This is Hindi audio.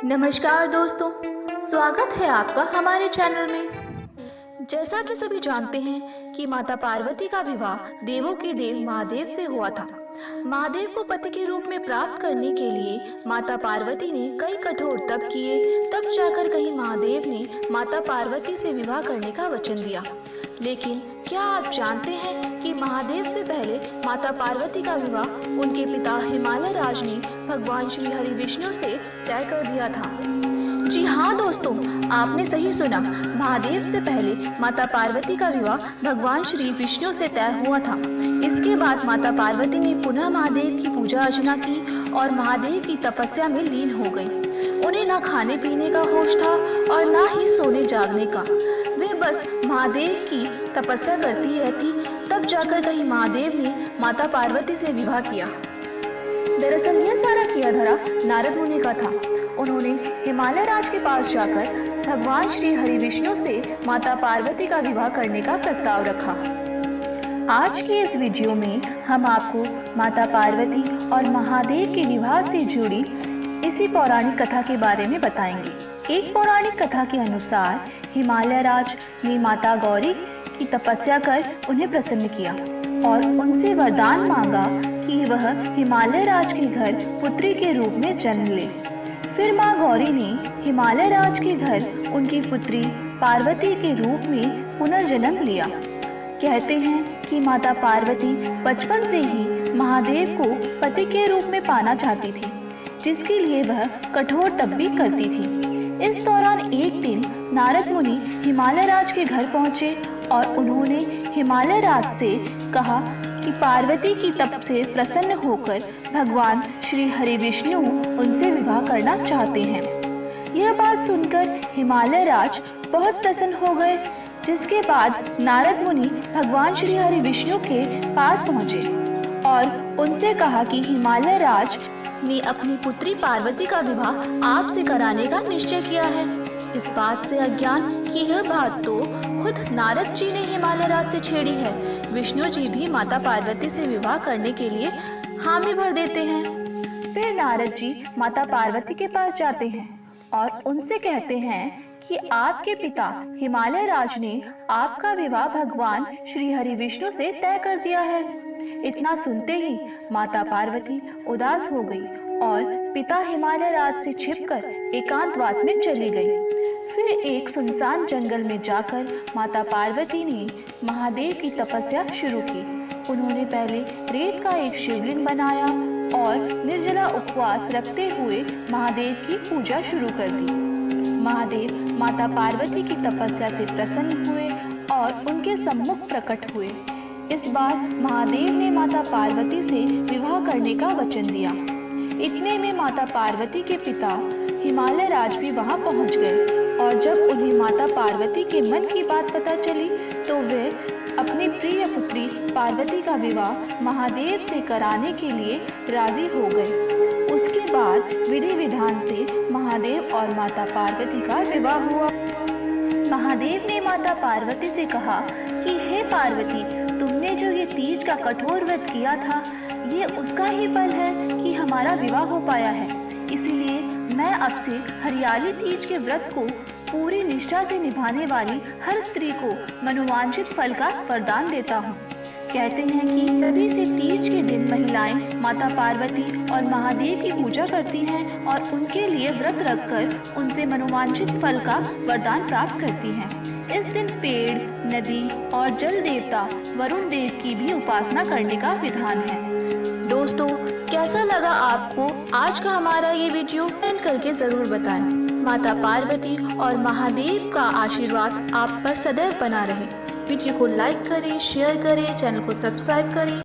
नमस्कार दोस्तों, स्वागत है आपका हमारे चैनल में। जैसा कि सभी जानते हैं कि माता पार्वती का विवाह देवों के देव महादेव से हुआ था। महादेव को पति के रूप में प्राप्त करने के लिए माता पार्वती ने कई कठोर तप किए, तब जाकर कहीं महादेव ने माता पार्वती से विवाह करने का वचन दिया। लेकिन क्या आप जानते हैं कि महादेव से पहले माता पार्वती का विवाह उनके पिता हिमालय राज ने भगवान श्री हरि विष्णु से तय कर दिया था। जी हाँ दोस्तों, आपने सही सुना, महादेव से पहले माता पार्वती का विवाह भगवान श्री विष्णु से तय हुआ था। इसके बाद माता पार्वती ने पुनः महादेव की पूजा अर्चना की और महादेव की तपस्या में लीन हो गई। उन्हें ना खाने पीने का होश था और ना ही सोने जागने का। वे बस महादेव की तपस्या करती रहती। तब जाकर कहीं महादेव ने माता पार्वती से विवाह किया। दरअसल यह सारा किया धरा नारद मुनि का था। उन्होंने हिमालय राज के पास जाकर भगवान श्री हरि विष्णु से माता पार्वती का विवाह करने का प्रस्ताव रखा। आज की इस वीडियो में हम आपको माता पार्वती और महादेव के विवाह से जुड़ी इसी पौराणिक कथा के बारे में बताएंगे। एक पौराणिक कथा के अनुसार हिमालय राज ने माता गौरी की तपस्या कर उन्हें प्रसन्न किया और उनसे वरदान मांगा कि वह हिमालय राज के घर पुत्री के रूप में जन्म ले। फिर माँ गौरी ने हिमालय राज के घर उनकी पुत्री पार्वती के रूप में पुनर्जन्म लिया। कहते हैं कि माता पार्वती बचपन से ही महादेव को पति के रूप में पाना चाहती थी, जिसके लिए वह कठोर तप भी करती थी। इस दौरान एक दिन नारद मुनि हिमालय राज के घर पहुंचे और उन्होंने हिमालय राज से कहा कि पार्वती की तप से प्रसन्न होकर भगवान श्री हरि विष्णु उनसे विवाह करना चाहते हैं। यह बात सुनकर हिमालय राज बहुत प्रसन्न हो गए, जिसके बाद नारद मुनि भगवान श्री हरि विष्णु के पास पहुंचे और उनसे कहा कि हिमालय राज ने अपनी पुत्री पार्वती का विवाह आपसे कराने का निश्चय किया है। इस बात से अज्ञान कि यह बात तो खुद नारद जी ने हिमालय राज से छेड़ी है। विष्णु जी भी माता पार्वती से विवाह करने के लिए हामी भर देते हैं। फिर नारद जी माता पार्वती के पास जाते हैं और उनसे कहते हैं कि आपके पिता हिमालय राज ने आपका विवाह भगवान श्री हरि विष्णु से तय कर दिया है। इतना सुनते ही माता पार्वती उदास हो गई और पिता हिमालय राज से छिपकर एकांतवास में चली गई। फिर एक सुनसान जंगल में जाकर माता पार्वती ने महादेव की तपस्या शुरू की। उन्होंने पहले रेत का एक शिवलिंग बनाया और निर्जला उपवास रखते हुए महादेव की पूजा शुरू कर दी। महादेव माता पार्वती की तपस्या से प्रसन्न हुए और उनके सम्मुख प्रकट हुए। इस बार महादेव ने माता पार्वती से विवाह करने का वचन दिया। इतने में माता पार्वती के पिता हिमालय राज भी वहां पहुंच गए और जब उन्हें माता पार्वती के मन की बात पता चली तो वे अपनी प्रिय पुत्री पार्वती का विवाह महादेव से कराने के लिए राजी हो गए। उसके बाद विधि विधान से महादेव और माता पार्वती का विवाह हुआ। महादेव ने माता पार्वती से कहा कि हे पार्वती, तुमने जो ये तीज का कठोर व्रत किया था, ये उसका ही फल है कि हमारा विवाह हो पाया है। इसीलिए मैं अब से हरियाली तीज के व्रत को पूरी निष्ठा से निभाने वाली हर स्त्री को मनोवांछित फल का वरदान देता हूँ। कहते हैं कि तभी से तीज के दिन महिलाएं माता पार्वती और महादेव की पूजा करती हैं और उनके लिए व्रत रखकर उनसे मनोवांछित फल का वरदान प्राप्त करती हैं। इस दिन पेड़, नदी और जल देवता वरुण देव की भी उपासना करने का विधान है। दोस्तों, कैसा लगा आपको आज का हमारा ये वीडियो? कमेंट करके जरूर बताएं। माता पार्वती और महादेव का आशीर्वाद आप पर सदैव बना रहे। वीडियो को लाइक करें, शेयर करें, चैनल को सब्सक्राइब करें।